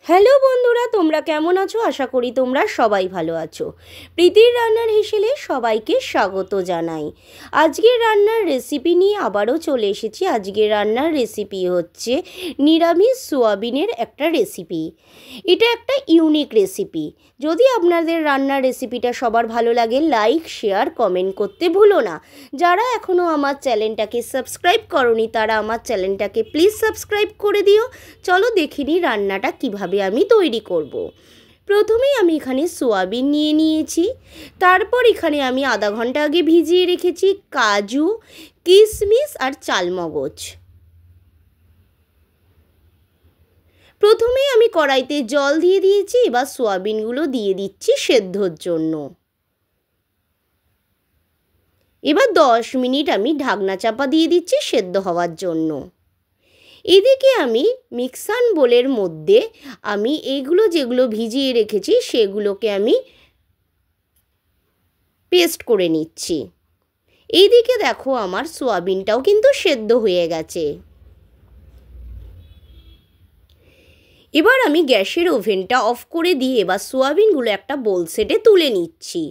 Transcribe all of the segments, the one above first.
Hello বন্ধুরা, তোমরা কেমন আছো? আশা করি তোমরা সবাই ভালো আছো। প্রীতির রান্নার হেসেলে সবাইকে স্বাগত জানাই। আজকের রান্নার রেসিপি নিয়ে আবারও চলে এসেছি। আজকের রান্নার রেসিপি হচ্ছে নিরামিষ সোয়াবিনের একটা রেসিপি। এটা একটা ইউনিক রেসিপি। যদি আপনাদের রান্নার রেসিপিটা সবার ভালো লাগে, লাইক, শেয়ার, কমেন্ট করতে ভুলো না। যারা এখনও আমার চ্যানেলটাকে সাবস্ক্রাইব করনি তারা আমার চ্যানেলটাকে প্লিজ সাবস্ক্রাইব করে দিও। চলো দেখে নিই রান্নাটা কিভাবে আমি তৈরি করব। প্রথমেই আমি এখানে সোয়াবিন নিয়ে নিয়েছি। তারপর এখানে আমি আধা ঘন্টা আগে ভিজিয়ে রেখেছি কাজু, কিশমিশ আর চালমগজ। প্রথমেই আমি কড়াইতে জল দিয়ে দিয়েছি। এবার সোয়াবিনগুলো দিয়ে দিচ্ছি সেদ্ধর জন্য। এবার 10 মিনিট আমি ঢাকনা চাপা দিয়ে দিচ্ছি সেদ্ধ হওয়ার জন্য। এদিকে আমি মিক্সার বোলের মধ্যে আমি এইগুলো যেগুলো ভিজিয়ে রেখেছি সেগুলোকে আমি পেস্ট করে নিচ্ছি। এইদিকে দেখো আমার সোয়াবিনটাও কিন্তু সেদ্ধ হয়ে গেছে। এবার আমি গ্যাসের ওভেনটা অফ করে দিয়ে এবার সোয়াবিনগুলো একটা বোল সেটে তুলে নিচ্ছি।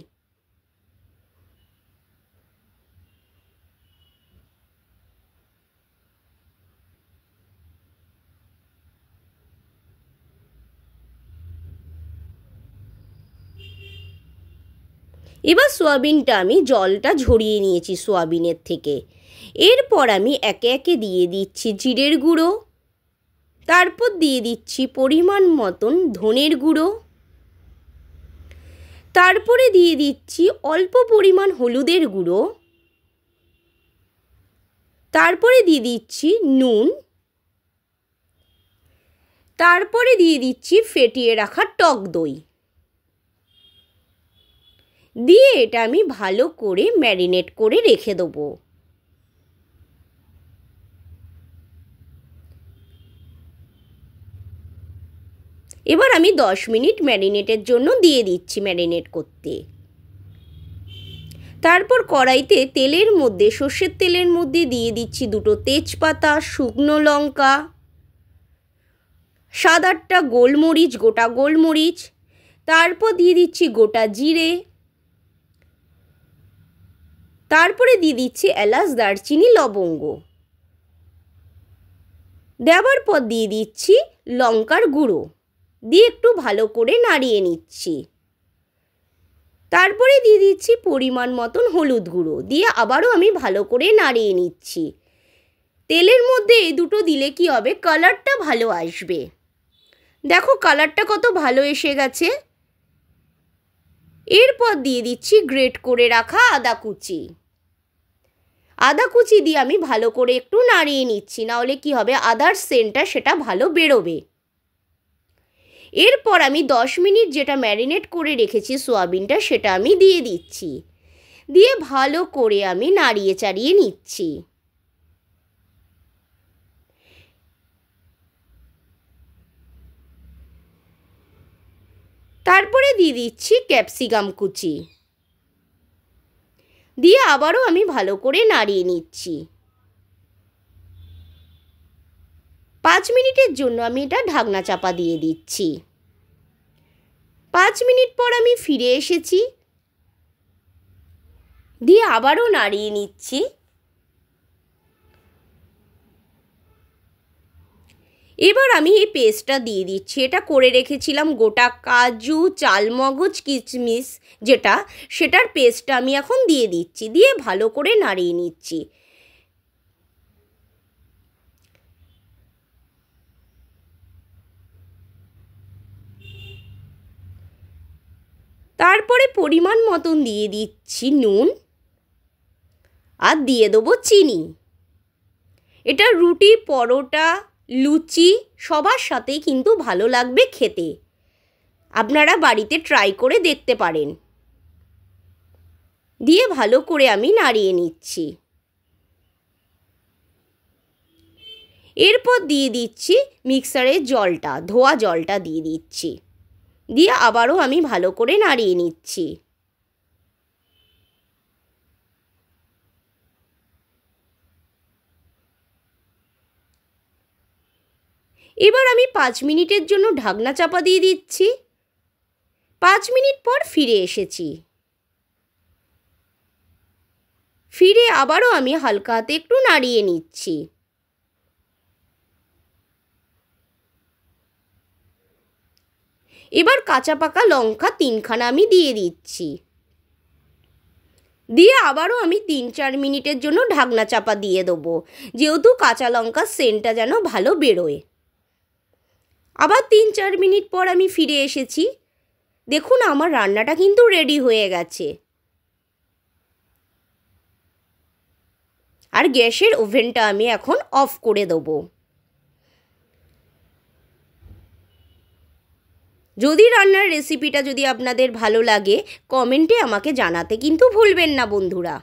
এবার সোয়াবিনটা আমি জলটা ঝরিয়ে নিয়েছি সোয়াবিনের থেকে। এরপর আমি একে একে দিয়ে দিচ্ছি জিরের গুঁড়ো, তারপর দিয়ে দিচ্ছি পরিমাণ মতন ধনের গুঁড়ো, তারপরে দিয়ে দিচ্ছি অল্প পরিমাণ হলুদের গুঁড়ো, তারপরে দিয়ে দিচ্ছি নুন, তারপরে দিয়ে দিচ্ছি ফেটিয়ে রাখা টক দই। দিয়ে এটা আমি ভালো করে ম্যারিনেট করে রেখে দেবো। এবার আমি 10 মিনিট ম্যারিনেটের জন্য দিয়ে দিচ্ছি ম্যারিনেট করতে। তারপর কড়াইতে তেলের মধ্যে সর্ষের তেলের মধ্যে দিয়ে দিচ্ছি 2টো তেজপাতা, শুকনো লঙ্কা, 7-8টা গোলমরিচ, গোটা গোলমরিচ, তারপর দিয়ে দিচ্ছি গোটা জিরে, তারপরে দিয়ে দিচ্ছি এলাচ, দারচিনি, লবঙ্গ। দেওয়ার পর দিয়ে দিচ্ছি লঙ্কার গুঁড়ো, দিয়ে একটু ভালো করে নাড়িয়ে নিচ্ছি। তারপরে দিয়ে দিচ্ছি পরিমাণ মতন হলুদ গুঁড়ো, দিয়ে আবারও আমি ভালো করে নাড়িয়ে নিচ্ছি। তেলের মধ্যে এই দুটো দিলে কি হবে, কালারটা ভালো আসবে। দেখো কালারটা কত ভালো এসে গেছে। এরপর দিয়ে দিচ্ছি গ্রেট করে রাখা আদা কুচি। আদা কুচি দিয়ে আমি ভালো করে একটু নাড়িয়ে নিচ্ছি, নাহলে কি হবে আদার সেন্টটা সেটা ভালো বেরোবে। এরপর আমি 10 মিনিট যেটা ম্যারিনেট করে রেখেছি সোয়াবিনটা সেটা আমি দিয়ে দিচ্ছি। দিয়ে ভালো করে আমি নাড়িয়ে চাড়িয়ে নিচ্ছি। তারপরে দিয়ে দিচ্ছি ক্যাপসিকাম কুচি, দিয়ে আবারও আমি ভালো করে নাড়িয়ে নিচ্ছি। 5 মিনিটের জন্য আমি এটা ঢাকনা চাপা দিয়ে দিচ্ছি। 5 মিনিট পর আমি ফিরে এসেছি, দিয়ে আবারও নাড়িয়ে নিচ্ছি। এবার আমি এই পেস্টটা দিয়ে দিচ্ছি। এটা করে রেখেছিলাম গোটা কাজু, চালমগজ, কিশমিশ যেটা, সেটার পেস্টটা আমি এখন দিয়ে দিচ্ছি, দিয়ে ভালো করে নাড়িয়ে নিচ্ছি। তারপরে পরিমাণ মতন দিয়ে দিচ্ছি নুন, আর দিয়ে দেবো চিনি। এটা রুটি, পরোটা, লুচি সবার সাথেই কিন্তু ভালো লাগবে খেতে। আপনারা বাড়িতে ট্রাই করে দেখতে পারেন। দিয়ে ভালো করে আমি নাড়িয়ে নিচ্ছি। এরপর দিয়ে দিচ্ছি মিক্সারের জলটা, ধোয়া জলটা দিয়ে দিচ্ছি, দিয়ে আবারও আমি ভালো করে নাড়িয়ে নিচ্ছি। এবার আমি 5 মিনিটের জন্য ঢাকনা চাপা দিয়ে দিচ্ছি। 5 মিনিট পর ফিরে এসেছি। ফিরে আবারও আমি হালকা হাতে একটু নাড়িয়ে নিচ্ছি। এবার কাঁচা পাকা লঙ্কা 3খানা আমি দিয়ে দিচ্ছি। দিয়ে আবারও আমি 3-4 মিনিটের জন্য ঢাকনা চাপা দিয়ে দেবো, যেহেতু কাঁচা লঙ্কার সেন্টটা যেন ভালো বেরোয়। আবার 3-4 মিনিট পর আমি ফিরে এসেছি। দেখুন আমার রান্নাটা কিন্তু রেডি হয়ে গেছে। আর গ্যাসের ওভেনটা আমি এখন অফ করে দেবো। যদি রান্নার রেসিপিটা যদি আপনাদের ভালো লাগে, কমেন্টে আমাকে জানাতে কিন্তু ভুলবেন না বন্ধুরা।